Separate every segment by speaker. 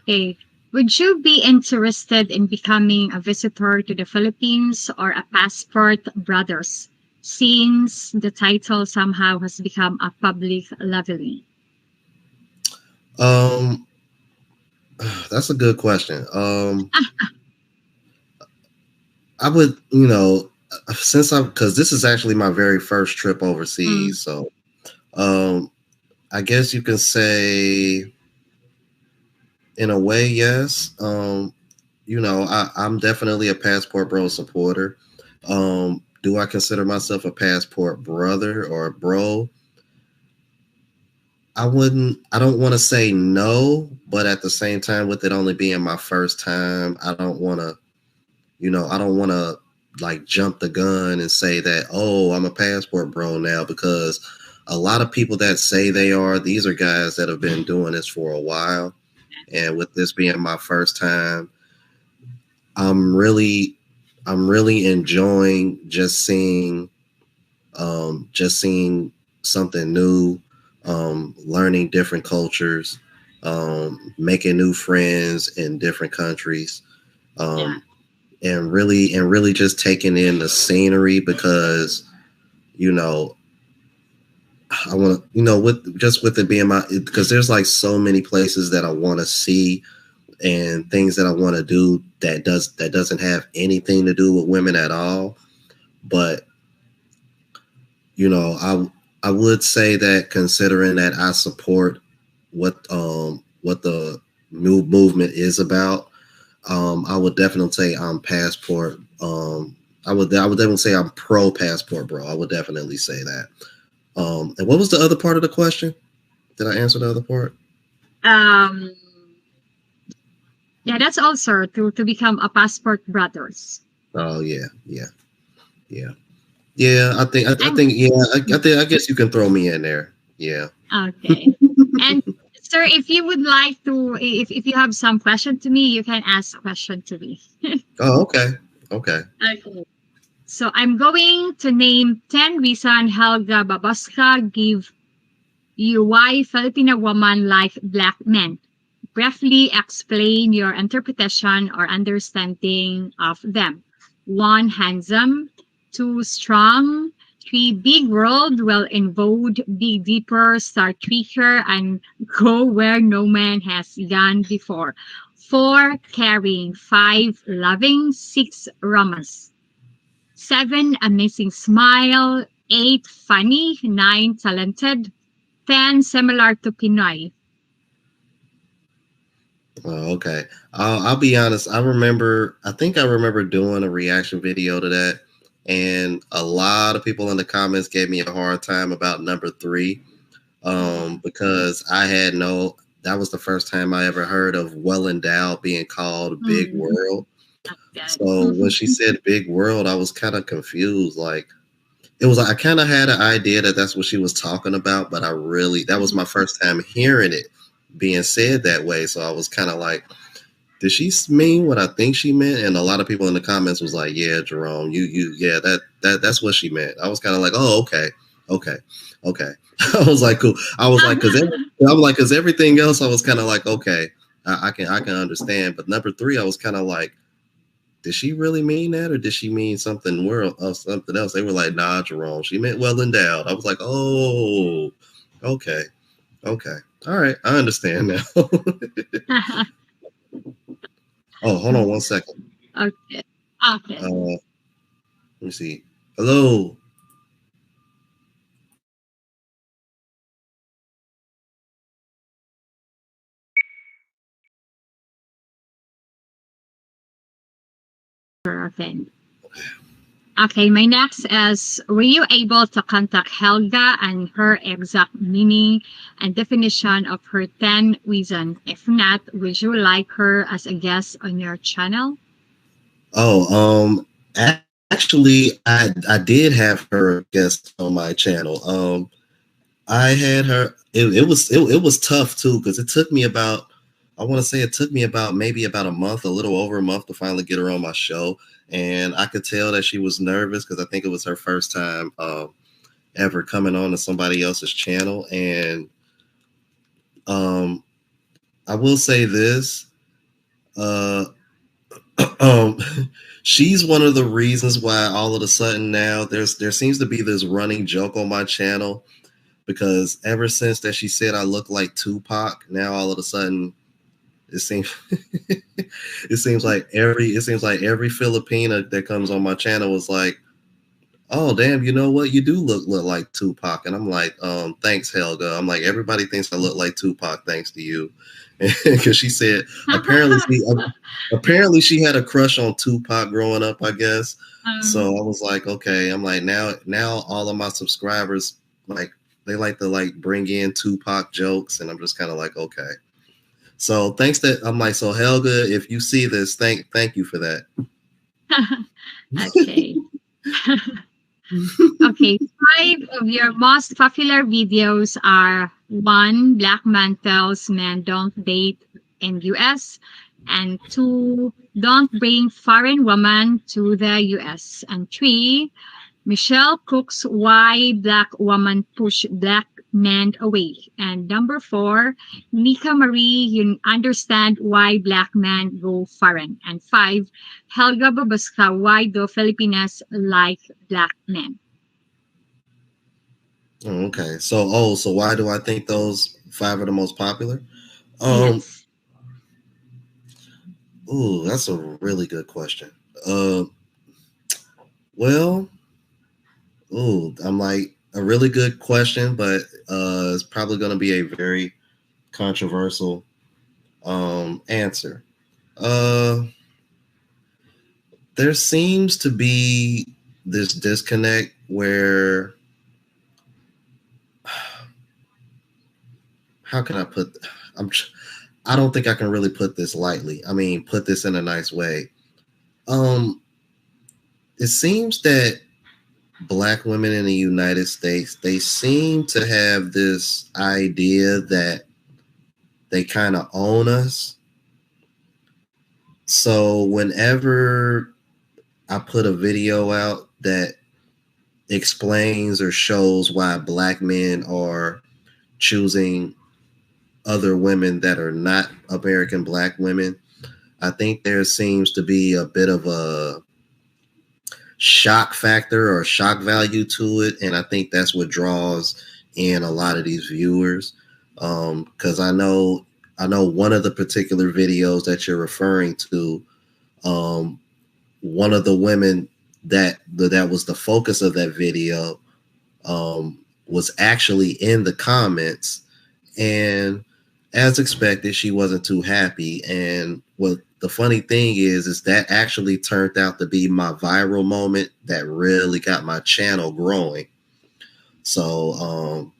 Speaker 1: Okay. Would you be interested in becoming a visitor to the Philippines or a passport brothers, since the title somehow has become a public leveling?
Speaker 2: Um, that's a good question. I would, since I because this is actually my very first trip
Speaker 1: Mm,
Speaker 2: overseas, so um, I guess you can say in a way, yes. I'm definitely a passport bro supporter. Do I consider myself a passport brother or a bro? I wouldn't. I don't want to say no, but at the same time, with it only being my first time, I don't want to. I don't want to like jump the gun and say that, oh, I'm a passport bro now, because a lot of people that say they are, these are guys that have been doing this for a while. And with this being my first time, I'm really I'm really enjoying just seeing something new, learning different cultures, making new friends in different countries,
Speaker 1: yeah.
Speaker 2: um, and really just taking in the scenery, because you know I want to, with it being my, because there's like so many places that I want to see and things that I want to do that doesn't have anything to do with women at all. But you know, I would say that, considering that I support what the new movement is about, I would definitely say I'm passport. I would definitely say I'm pro passport, bro. I would definitely say that. And what was the other part of the question? Did I answer the other part?
Speaker 1: Um, yeah, that's also to become a passport brothers.
Speaker 2: Oh yeah, yeah, yeah, yeah. I
Speaker 1: I'm
Speaker 2: think yeah. I guess you can throw me in there. Yeah.
Speaker 1: okay. And sir, if you would like to, if you have some question to me, you can ask question to me.
Speaker 2: Oh, okay. Okay.
Speaker 1: Okay. So I'm going to name 10 reasons Helga Baboska give you why Filipino women like black men. Briefly explain your interpretation or understanding of them. One, handsome. Two, strong. Three, big world, well involved, be deeper, start trickier, and go where no man has gone before. Four, caring. Five, loving. Six, romance. Seven, amazing smile. Eight, funny. Nine, talented. 10, similar to Pinoy.
Speaker 2: Oh, okay. I'll be honest. I think I remember doing a reaction video to that, and a lot of people in the comments gave me a hard time about number three,
Speaker 1: Mhm.
Speaker 2: because that was the first time I ever heard of well endowed being called big
Speaker 1: Mm,
Speaker 2: world.
Speaker 1: okay.
Speaker 2: So when she said big world, I was kind of confused. Like, it was like I kind of had an idea that that's what she was talking about, but that was my first time hearing it being said that way. So I was kind of like, did she mean what I think she meant? And a lot of people in the comments was like, yeah, Jerome, yeah, that's what she meant. I was kind of like, oh, okay, okay, okay. I was like, cool. I was like, because everything else, I was kind of like, okay, I can understand. But number three, I was kind of like, did she really mean that, or did she mean something else? They were like, nah, Jerome, she meant well endowed. I was like, oh, okay, okay, all right, I understand now. Oh, hold on one second.
Speaker 1: Okay. Okay.
Speaker 2: Let me see. Hello.
Speaker 1: Okay. Okay, my next is, were you able to contact Helga and her exact meaning and definition of her 10 reasons? If not, would you like her as a guest on your channel?
Speaker 2: Oh, actually, I did have her guest on my channel. I had her. It was tough too, because it took me about. I want to say it took me about maybe about a month, a little over a month, to finally get her on my show, and I could tell that she was nervous, because I think it was her first time ever coming on to somebody else's channel. And um, I will say this. Uh, um, she's one of the reasons why all of a sudden now there seems to be this running joke on my channel because ever since that she said I look like Tupac, now all of a sudden it seems it seems like every Filipina that comes on my channel is like, oh damn, you know what? You do look like Tupac. And I'm like, thanks, Helga. I'm like, everybody thinks I look like Tupac thanks to you. Because she said apparently she had a crush on Tupac growing up, I guess. So I was like, okay. I'm like, now all of my subscribers like they like to like bring in Tupac jokes, and I'm just kind of like, okay. So thanks that I'm like, so Helga, if you see this, thank you for that.
Speaker 1: Okay. Okay, 5 of your most popular videos are: one, Black man tells men don't date in US, and two, don't bring foreign woman to the US, and three, Michelle cooks why Black woman push Black men away, and number four, Nika Marie, you understand why Black men go foreign, and five, Helga Babaska, why do Filipinas like Black men?
Speaker 2: Okay. So why do I think those five are the most popular? Um,
Speaker 1: Yes.
Speaker 2: ooh, that's a really good question. Uh, well, ooh, I'm like a really good question, but it's probably going to be a very controversial answer. Uh, there seems to be this disconnect where how can I put? I'm. I don't think I can really put this lightly. I mean, put this in a nice way. Um, it seems that Black women in the United States, they seem to have this idea that they kind of own us. So whenever I put a video out that explains or shows why Black men are choosing other women that are not American Black women, I think there seems to be a bit of a shock factor or shock value to it, and I think that's what draws in a lot of these viewers. Because I know one of the particular videos that you're referring to. Um, One of the women that was the focus of that video was actually in the comments, and as expected, she wasn't too happy. And what the funny thing is that actually turned out to be my viral moment that really got my channel growing. So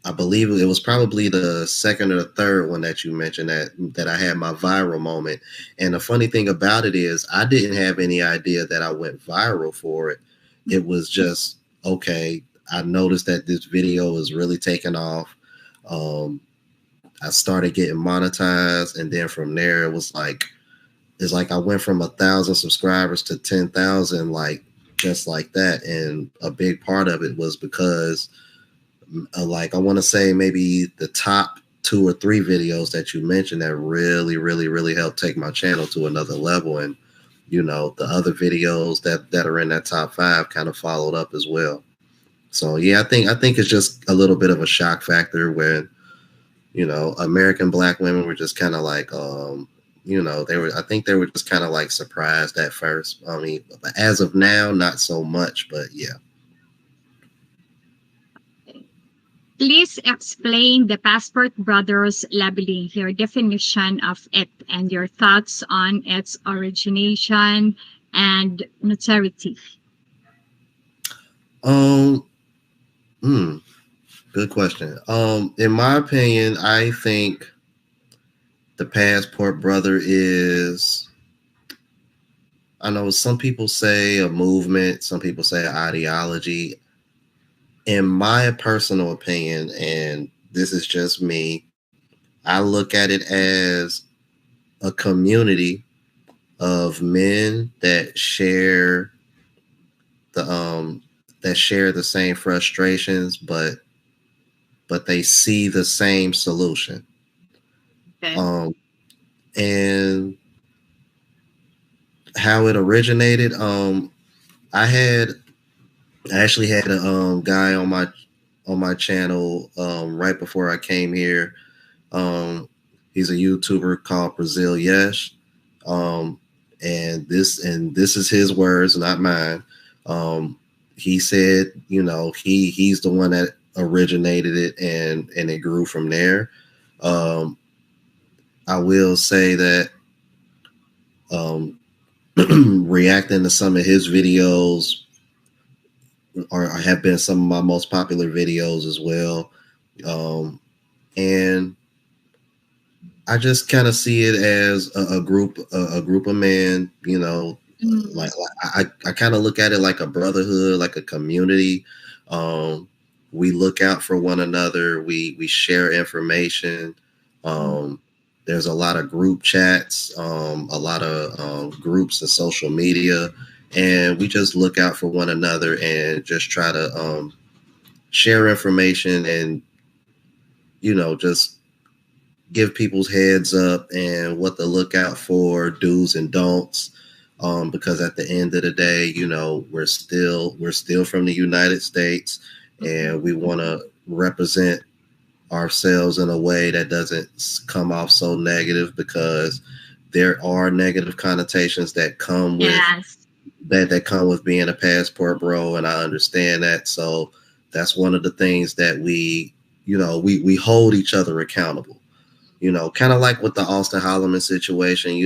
Speaker 2: I believe it was probably the second or the third one that you mentioned that I had my viral moment. And the funny thing about it is I didn't have any idea that I went viral for it. It was just okay. I noticed that this video was really taking off. Um, I started getting monetized, and then from there it was like it's like I went from 1,000 subscribers to 10,000, like just like that. And a big part of it was because like I want to say maybe the top two or three videos that you mentioned that really helped take my channel to another level, and you know the other videos that are in that top five kind of followed up as well. So yeah, I think it's just a little bit of a shock factor when you know American Black women were just kind of like you know I think they were just kind of like surprised at first. I mean, as of now, not so much, but yeah.
Speaker 1: Please explain the Passport Brothers labeling, your definition of it, and your thoughts on its origination and notoriety.
Speaker 2: Um, hmm, Good question. In my opinion, I think the Passport Brother is. I know some people say a movement, some people say an ideology. In my personal opinion, and this is just me, I look at it as a community of men the that share the same frustrations, but they see the same solution.
Speaker 1: Okay.
Speaker 2: Um, and how it originated. I had I actually had a guy on my channel right before I came here. He's a YouTuber called Brazil Yesh. Um, and this is his words, not mine. Um, he said, you know, he's the one that originated it, and it grew from there. Um, I will say that um, reacting to some of his videos are have been some of my most popular videos as well. Um, and I just kind of see it as a group of men, you know,
Speaker 1: Mm.
Speaker 2: I kind of look at it like a brotherhood, like a community. Um, we look out for one another. We share information. Um, there's a lot of group chats, a lot of groups and social media, and we just look out for one another and just try to share information and just give people's heads up and what to look out for, do's and don'ts. Because at the end of the day, we're still from the United States, and we want to represent ourselves in a way that doesn't come off so negative, because there are negative connotations that come with
Speaker 1: Yes.
Speaker 2: that come with being a passport bro, and I understand that. So that's one of the things that we hold each other accountable, kind of like with the Austin Holloman situation,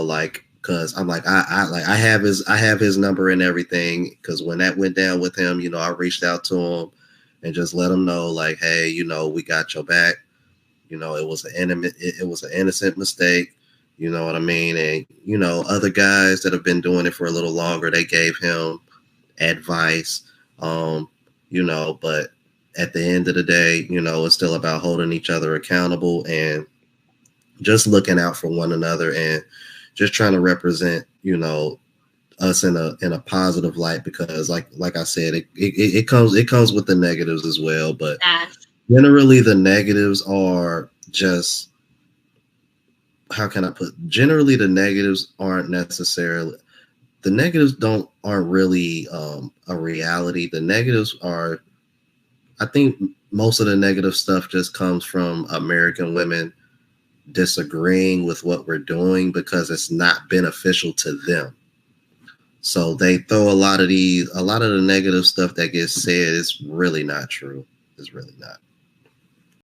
Speaker 2: like, because I'm like, I have his number and everything, because when that went down with him, I reached out to him and just let him know, like, hey, we got your back. It was it was an innocent mistake. You know what I mean? And other guys that have been doing it for a little longer, they gave him advice. Um, but at the end of the day, it's still about holding each other accountable and just looking out for one another, and just trying to represent, us in a positive light, because like I said, it comes with the negatives as well. But
Speaker 1: Yes.
Speaker 2: generally the negatives are just, how can I put, generally the negatives aren't necessarily, the negatives aren't really a reality. The negatives are, I think most of the negative stuff just comes from American women disagreeing with what we're doing because it's not beneficial to them. So they throw a lot of the negative stuff that gets said. It's really not true. It's really not.